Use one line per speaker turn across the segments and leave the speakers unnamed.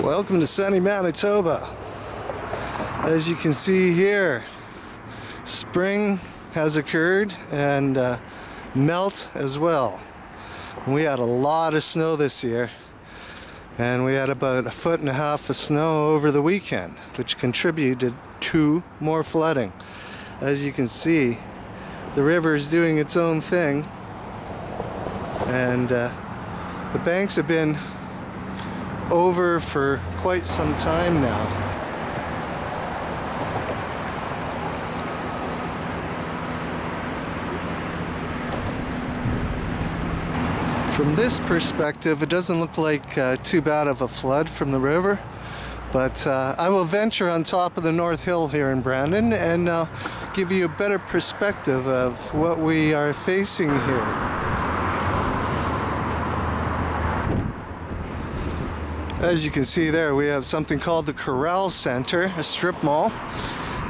Welcome to sunny Manitoba. As you can see here, spring has occurred and melt as well. We had a lot of snow this year, and we had about 1.5 feet of snow over the weekend, which contributed to more flooding. As you can see, the river is doing its own thing, and the banks have been over for quite some time now. From this perspective, it doesn't look like too bad of a flood from the river, but I will venture on top of the North Hill here in Brandon and give you a better perspective of what we are facing here. As you can see there, we have something called the Corral Center, a strip mall,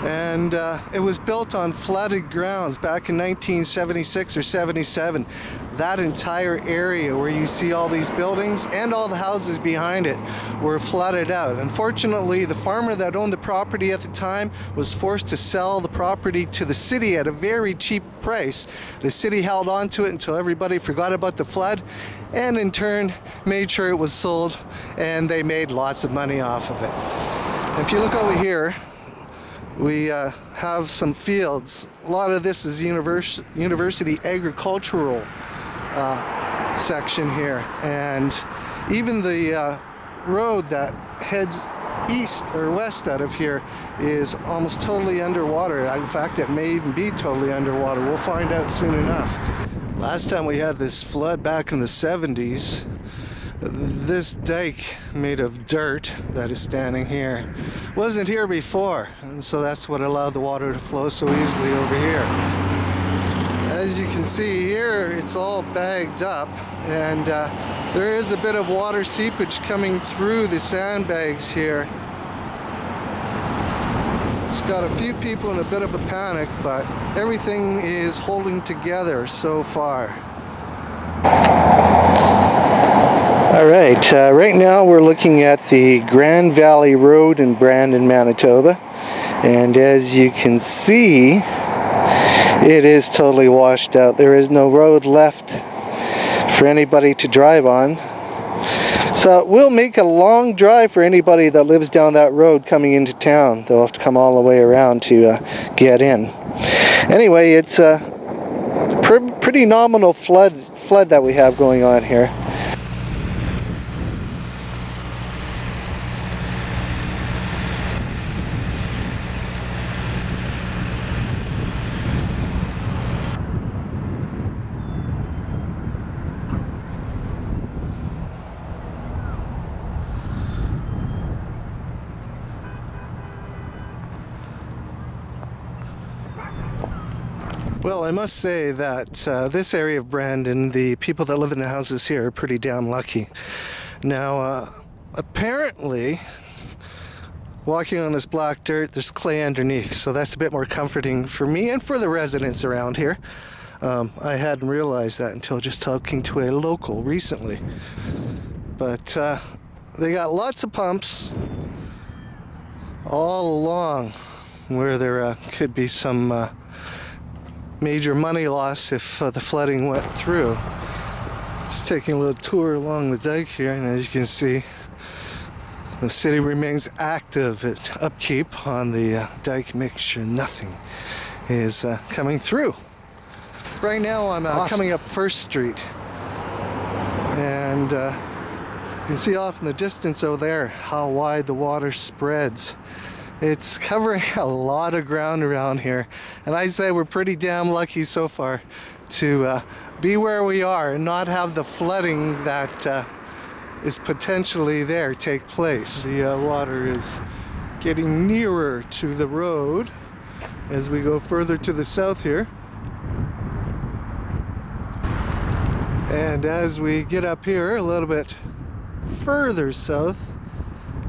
and it was built on flooded grounds back in 1976 or 77. That entire area where you see all these buildings and all the houses behind it were flooded out. Unfortunately, the farmer that owned the property at the time was forced to sell the property to the city at a very cheap price. The city held on to it until everybody forgot about the flood, and in turn made sure it was sold, and they made lots of money off of it. If you look over here, we have some fields. A lot of this is university agricultural section here, and even the road that heads east or west out of here is almost totally underwater. In fact, it may even be totally underwater. We'll find out soon enough. Last time we had this flood back in the 70s, this dike made of dirt that is standing here wasn't here before, and so that's what allowed the water to flow so easily over here. As you can see here, it's all bagged up, and there is a bit of water seepage coming through the sandbags here. It's got a few people in a bit of a panic, but everything is holding together so far. Alright, right now we're looking at the Grand Valley Road in Brandon, Manitoba, and as you can see, it is totally washed out. There is no road left for anybody to drive on. So it will make a long drive for anybody that lives down that road coming into town. They'll have to come all the way around to get in. Anyway, it's a pretty nominal flood that we have going on here. Well, I must say that this area of Brandon, the people that live in the houses here are pretty damn lucky. Now, apparently, walking on this black dirt, there's clay underneath, so that's a bit more comforting for me and for the residents around here. I hadn't realized that until just talking to a local recently. But they got lots of pumps all along where there could be some major money loss if the flooding went through. Just taking a little tour along the dike here, and as you can see, the city remains active at upkeep on the dike, making sure nothing is coming through. Right now I'm coming up First Street, and you can see off in the distance over there how wide the water spreads. It's covering a lot of ground around here, and I say we're pretty damn lucky so far to be where we are and not have the flooding that is potentially there take place. The water is getting nearer to the road as we go further to the south here, and as we get up here a little bit further south,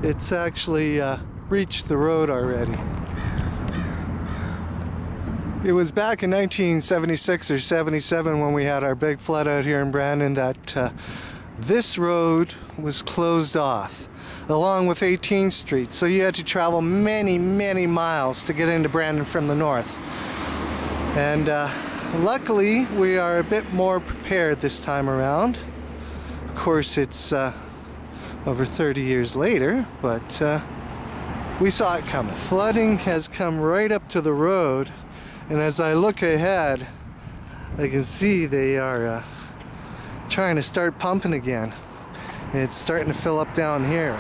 it's actually reached the road already. It was back in 1976 or 77 when we had our big flood out here in Brandon that this road was closed off along with 18th Street, so you had to travel many miles to get into Brandon from the north. And luckily we are a bit more prepared this time around. Of course, it's over 30 years later, but we saw it coming. Flooding has come right up to the road, and as I look ahead, I can see they are trying to start pumping again. It's starting to fill up down here.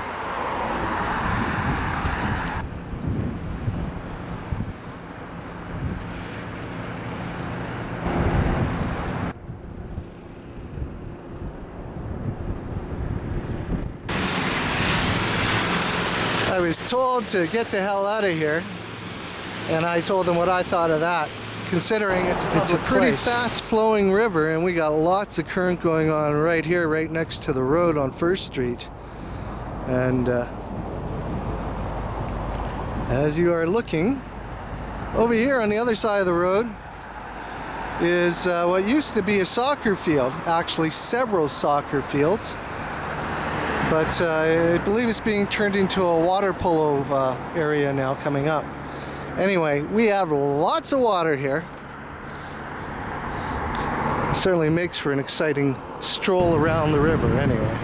I was told to get the hell out of here, and I told them what I thought of that, considering it's a pretty fast flowing river, and we got lots of current going on right here, right next to the road on 1st Street. And as you are looking, over here on the other side of the road is what used to be a soccer field, actually several soccer fields. But I believe it's being turned into a water polo area now coming up. Anyway, we have lots of water here. It certainly makes for an exciting stroll around the river anyway.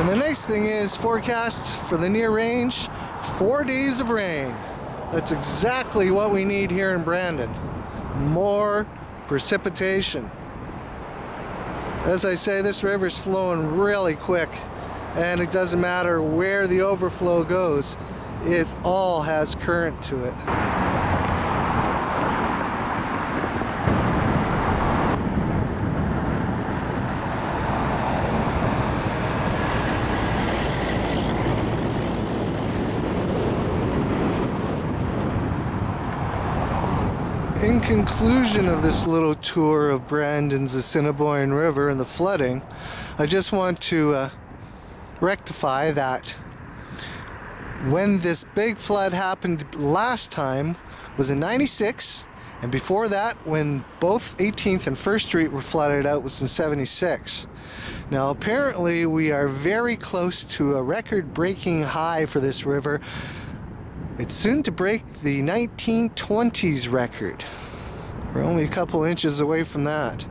And the nice thing is, forecast for the near range, 4 days of rain. That's exactly what we need here in Brandon. More precipitation. As I say, this river's flowing really quick, and it doesn't matter where the overflow goes, it all has current to it. In conclusion of this little tour of Brandon's Assiniboine River and the flooding, I just want to rectify that when this big flood happened last time was in '96, and before that, when both 18th and 1st Street were flooded out, was in '76. Now apparently we are very close to a record-breaking high for this river. It's soon to break the 1920s record. We're only a couple inches away from that.